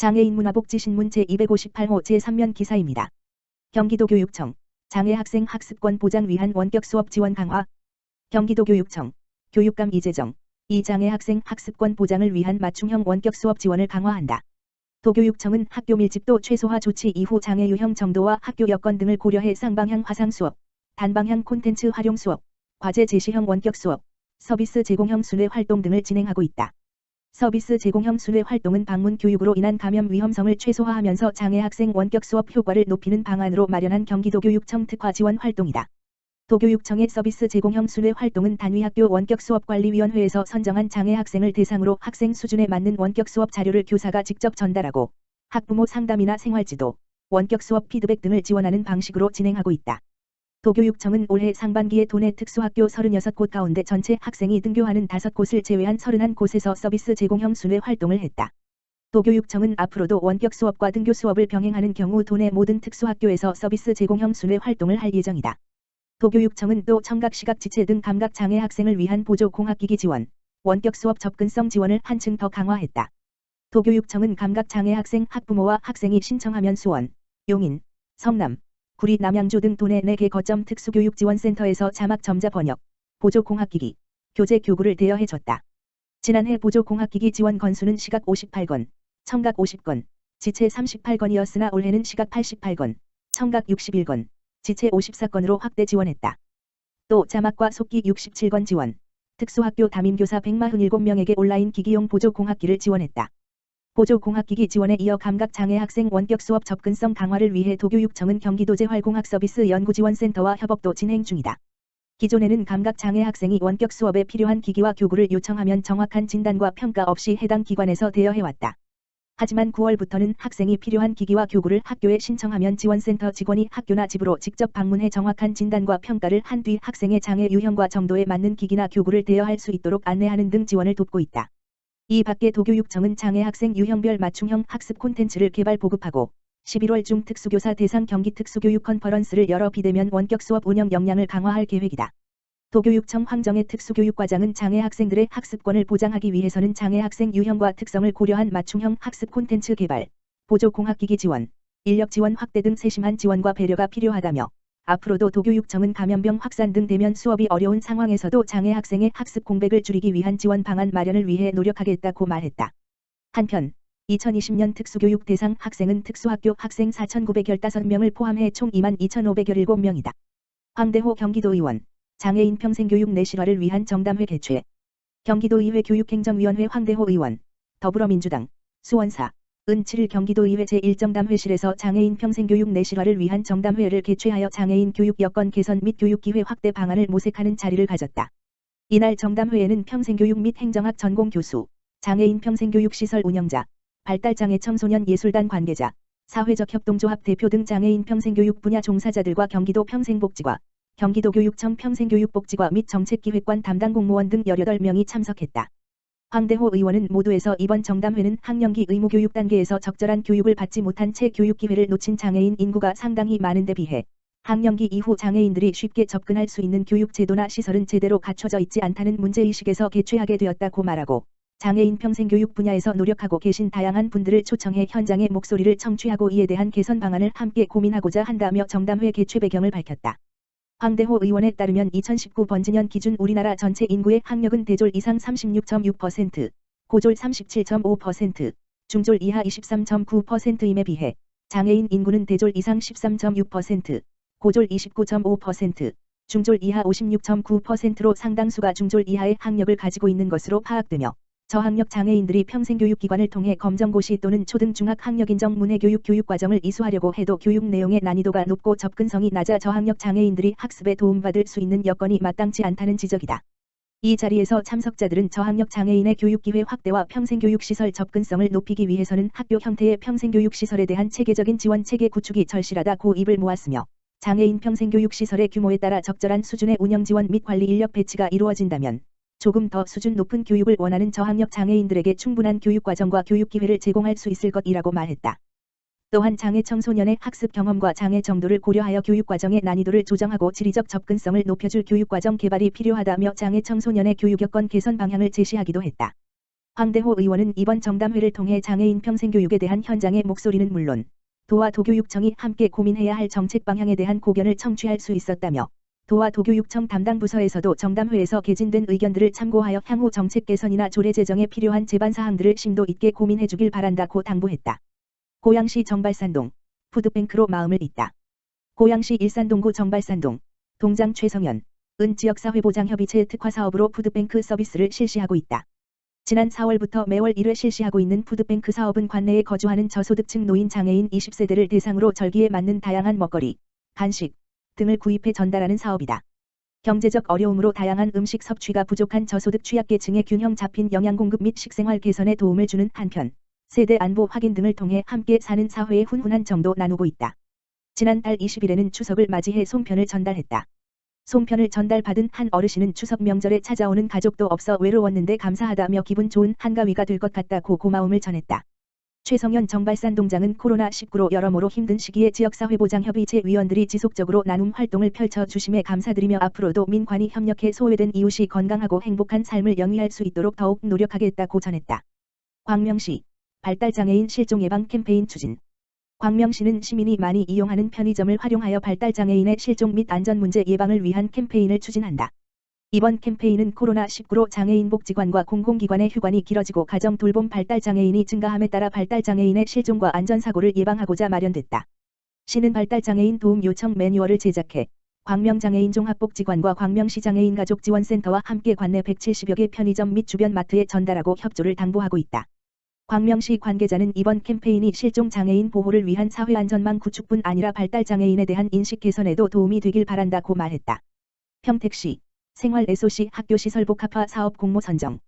장애인 문화복지신문 제258호 제3면 기사입니다. 경기도교육청 장애학생 학습권 보장 위한 원격 수업 지원 강화. 경기도교육청 교육감 이재정 이 장애학생 학습권 보장을 위한 맞춤형 원격 수업 지원을 강화한다. 도교육청은 학교 밀집도 최소화 조치 이후 장애 유형 정도와 학교 여건 등을 고려해 쌍방향 화상 수업, 단방향 콘텐츠 활용 수업, 과제 제시형 원격 수업, 서비스 제공형 순회 활동 등을 진행하고 있다. 서비스 제공형 순회 활동은 방문 교육으로 인한 감염 위험성을 최소화하면서 장애 학생 원격 수업 효과를 높이는 방안으로 마련한 경기도교육청 특화 지원 활동이다. 도교육청의 서비스 제공형 순회 활동은 단위학교 원격수업관리위원회에서 선정한 장애 학생을 대상으로 학생 수준에 맞는 원격 수업 자료를 교사가 직접 전달하고 학부모 상담이나 생활지도, 원격 수업 피드백 등을 지원하는 방식으로 진행하고 있다. 도교육청은 올해 상반기에 도내 특수학교 36곳 가운데 전체 학생이 등교하는 5곳을 제외한 31곳에서 서비스 제공형 순회 활동을 했다. 도교육청은 앞으로도 원격 수업과 등교 수업을 병행하는 경우 도내 모든 특수학교에서 서비스 제공형 순회 활동을 할 예정이다. 도교육청은 또 청각 시각 지체 등 감각 장애 학생을 위한 보조 공학기기 지원, 원격 수업 접근성 지원을 한층 더 강화했다. 도교육청은 감각 장애 학생 학부모와 학생이 신청하면 수원, 용인, 성남, 구리 남양주 등 도내 4개 거점 특수교육지원센터에서 자막 점자 번역, 보조 공학기기, 교재 교구를 대여해줬다. 지난해 보조 공학기기 지원 건수는 시각 58건, 청각 50건, 지체 38건이었으나 올해는 시각 88건, 청각 61건, 지체 54건으로 확대 지원했다. 또 자막과 속기 67건 지원, 특수학교 담임교사 147명에게 온라인 기기용 보조 공학기를 지원했다. 보조 공학기기 지원에 이어 감각 장애 학생 원격 수업 접근성 강화를 위해 도교육청은 경기도 재활공학서비스 연구지원센터와 협업도 진행 중이다. 기존에는 감각 장애 학생이 원격 수업에 필요한 기기와 교구를 요청하면 정확한 진단과 평가 없이 해당 기관에서 대여해왔다. 하지만 9월부터는 학생이 필요한 기기와 교구를 학교에 신청하면 지원센터 직원이 학교나 집으로 직접 방문해 정확한 진단과 평가를 한 뒤 학생의 장애 유형과 정도에 맞는 기기나 교구를 대여할 수 있도록 안내하는 등 지원을 돕고 있다. 이 밖에 도교육청은 장애 학생 유형별 맞춤형 학습 콘텐츠를 개발 보급하고 11월 중 특수교사 대상 경기 특수교육 컨퍼런스를 열어 비대면 원격 수업 운영 역량을 강화할 계획이다. 도교육청 황정혜 특수교육과장은 장애 학생들의 학습권을 보장하기 위해서는 장애 학생 유형과 특성을 고려한 맞춤형 학습 콘텐츠 개발, 보조 공학기기 지원, 인력 지원 확대 등 세심한 지원과 배려가 필요하다며 앞으로도 도교육청은 감염병 확산 등 대면 수업이 어려운 상황에서도 장애 학생의 학습 공백을 줄이기 위한 지원 방안 마련을 위해 노력하겠다고 말했다. 한편 2020년 특수교육 대상 학생은 특수학교 학생 4,915명을 포함해 총 22,517명이다. 황대호 경기도의원 장애인 평생교육 내실화를 위한 정담회 개최. 경기도의회 교육행정위원회 황대호 의원, 더불어민주당, 수원사, 은 7일 경기도의회 제1정담회실에서 장애인 평생교육 내실화를 위한 정담회를 개최하여 장애인 교육 여건 개선 및 교육기회 확대 방안을 모색하는 자리를 가졌다. 이날 정담회에는 평생교육 및 행정학 전공 교수, 장애인 평생교육시설 운영자, 발달장애 청소년 예술단 관계자, 사회적 협동조합 대표 등 장애인 평생교육 분야 종사자들과 경기도 평생복지과, 경기도교육청 평생교육복지과 및 정책기획관 담당 공무원 등 18명이 참석했다. 황대호 의원은 모두에서 이번 정담회는 학령기 의무교육 단계에서 적절한 교육을 받지 못한 채 교육기회를 놓친 장애인 인구가 상당히 많은 데 비해 학령기 이후 장애인들이 쉽게 접근할 수 있는 교육제도나 시설은 제대로 갖춰져 있지 않다는 문제의식에서 개최하게 되었다고 말하고 장애인 평생교육 분야에서 노력하고 계신 다양한 분들을 초청해 현장의 목소리를 청취하고 이에 대한 개선 방안을 함께 고민하고자 한다며 정담회 개최 배경을 밝혔다. 황대호 의원에 따르면 2019 번지년 기준 우리나라 전체 인구의 학력은 대졸 이상 36.6%, 고졸 37.5%, 중졸 이하 23.9%임에 비해 장애인 인구는 대졸 이상 13.6%, 고졸 29.5%, 중졸 이하 56.9%로 상당수가 중졸 이하의 학력을 가지고 있는 것으로 파악되며 저학력 장애인들이 평생교육기관을 통해 검정고시 또는 초등 중학 학력 인정 문해교육 교육과정을 이수하려고 해도 교육 내용의 난이도가 높고 접근성이 낮아 저학력 장애인들이 학습에 도움받을 수 있는 여건이 마땅치 않다는 지적이다. 이 자리에서 참석자들은 저학력 장애인의 교육기회 확대와 평생교육시설 접근성을 높이기 위해서는 학교 형태의 평생교육시설에 대한 체계적인 지원 체계 구축이 절실하다고 입을 모았으며 장애인 평생교육시설의 규모에 따라 적절한 수준의 운영 지원 및 관리 인력 배치가 이루어진다면 조금 더 수준 높은 교육을 원하는 저학력 장애인들에게 충분한 교육과정과 교육기회를 제공할 수 있을 것이라고 말했다. 또한 장애 청소년의 학습 경험과 장애 정도를 고려하여 교육과정의 난이도를 조정하고 지리적 접근성을 높여줄 교육과정 개발이 필요하다며 장애 청소년의 교육 여건 개선 방향을 제시하기도 했다. 황대호 의원은 이번 정담회를 통해 장애인 평생교육에 대한 현장의 목소리는 물론 도와 도교육청이 함께 고민해야 할 정책 방향에 대한 고견을 청취할 수 있었다며 도와 도교육청 담당 부서에서도 정담회에서 개진된 의견들을 참고하여 향후 정책 개선이나 조례 제정에 필요한 제반 사항들을 심도 있게 고민해 주길 바란다고 당부했다. 고양시 정발산동 푸드뱅크로 마음을 잇다. 고양시 일산동구 정발산동 동장 최성현 은 지역사회보장협의체 특화사업으로 푸드뱅크 서비스를 실시하고 있다. 지난 4월부터 매월 1회 실시하고 있는 푸드뱅크 사업은 관내에 거주하는 저소득층 노인 장애인 20세대를 대상으로 절기에 맞는 다양한 먹거리, 간식 등을 구입해 전달하는 사업이다. 경제적 어려움으로 다양한 음식 섭취가 부족한 저소득 취약계층의 균형 잡힌 영양 공급 및 식생활 개선에 도움을 주는 한편 세대 안보 확인 등을 통해 함께 사는 사회의 훈훈한 정도 나누고 있다. 지난달 20일에는 추석을 맞이해 송편을 전달했다. 송편을 전달받은 한 어르신은 추석 명절에 찾아오는 가족도 없어 외로웠는데 감사하다며 기분 좋은 한가위가 될 것 같다고 고마움을 전했다. 최성현 정발산동장은 코로나19로 여러모로 힘든 시기에 지역사회보장협의체 위원들이 지속적으로 나눔 활동을 펼쳐 주심에 감사드리며 앞으로도 민관이 협력해 소외된 이웃이 건강하고 행복한 삶을 영위할 수 있도록 더욱 노력하겠다고 전했다. 광명시 발달장애인 실종 예방 캠페인 추진. 광명시는 시민이 많이 이용하는 편의점을 활용하여 발달장애인의 실종 및 안전 문제 예방을 위한 캠페인을 추진한다. 이번 캠페인은 코로나19로 장애인 복지관과 공공기관의 휴관이 길어지고 가정 돌봄 발달장애인이 증가함에 따라 발달장애인의 실종과 안전사고를 예방하고자 마련됐다. 시는 발달장애인 도움 요청 매뉴얼을 제작해 광명장애인 종합복지관과 광명시 장애인 가족지원센터와 함께 관내 170여 개 편의점 및 주변 마트에 전달하고 협조를 당부하고 있다. 광명시 관계자는 이번 캠페인이 실종 장애인 보호를 위한 사회안전망 구축뿐 아니라 발달장애인에 대한 인식 개선에도 도움이 되길 바란다고 말했다. 평택시 생활 SOC 학교시설 복합화 사업 공모 선정.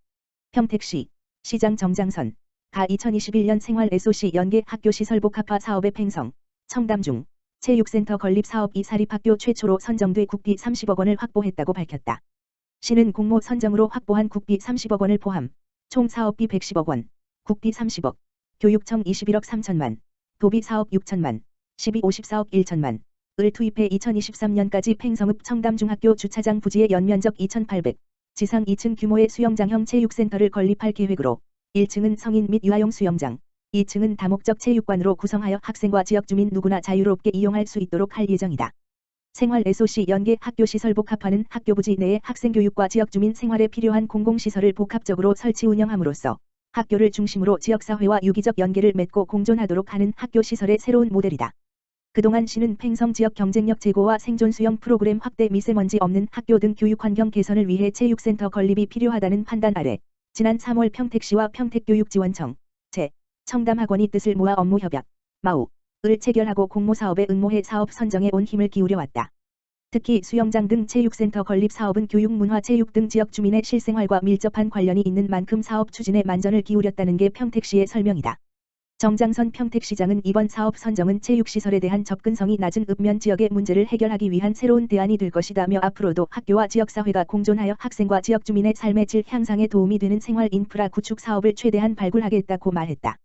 평택시 시장 정장선 가 2021년 생활 SOC 연계 학교시설 복합화 사업의 팽성, 청담 중 체육센터 건립 사업 이 사립학교 최초로 선정돼 국비 30억 원을 확보했다고 밝혔다. 시는 공모 선정으로 확보한 국비 30억 원을 포함 총 사업비 110억 원, 국비 30억, 교육청 21억 3천만, 도비 4억 6천만, 시비 54억 1천만 을 투입해 2023년까지 팽성읍 청담중학교 주차장 부지에 연면적 2,800, 지상 2층 규모의 수영장형 체육센터를 건립할 계획으로 1층은 성인 및 유아용 수영장, 2층은 다목적 체육관으로 구성하여 학생과 지역 주민 누구나 자유롭게 이용할 수 있도록 할 예정이다. 생활 SOC 연계 학교시설 복합화는 학교 부지 내에 학생 교육과 지역 주민 생활에 필요한 공공시설을 복합적으로 설치 운영함으로써 학교를 중심으로 지역사회와 유기적 연계를 맺고 공존하도록 하는 학교시설의 새로운 모델이다. 그동안 시는 팽성 지역 경쟁력 제고와 생존 수영 프로그램 확대 미세먼지 없는 학교 등 교육환경 개선을 위해 체육센터 건립이 필요하다는 판단 아래 지난 3월 평택시와 평택교육지원청, 청담학원이 뜻을 모아 업무협약, 마우를 체결하고 공모사업에 응모해 사업 선정에 온 힘을 기울여왔다. 특히 수영장 등 체육센터 건립 사업은 교육, 문화, 체육 등 지역 주민의 실생활과 밀접한 관련이 있는 만큼 사업 추진에 만전을 기울였다는 게 평택시의 설명이다. 정장선 평택시장은 이번 사업 선정은 체육시설에 대한 접근성이 낮은 읍면 지역의 문제를 해결하기 위한 새로운 대안이 될 것이다며 앞으로도 학교와 지역사회가 공존하여 학생과 지역 주민의 삶의 질 향상에 도움이 되는 생활 인프라 구축 사업을 최대한 발굴하겠다고 말했다.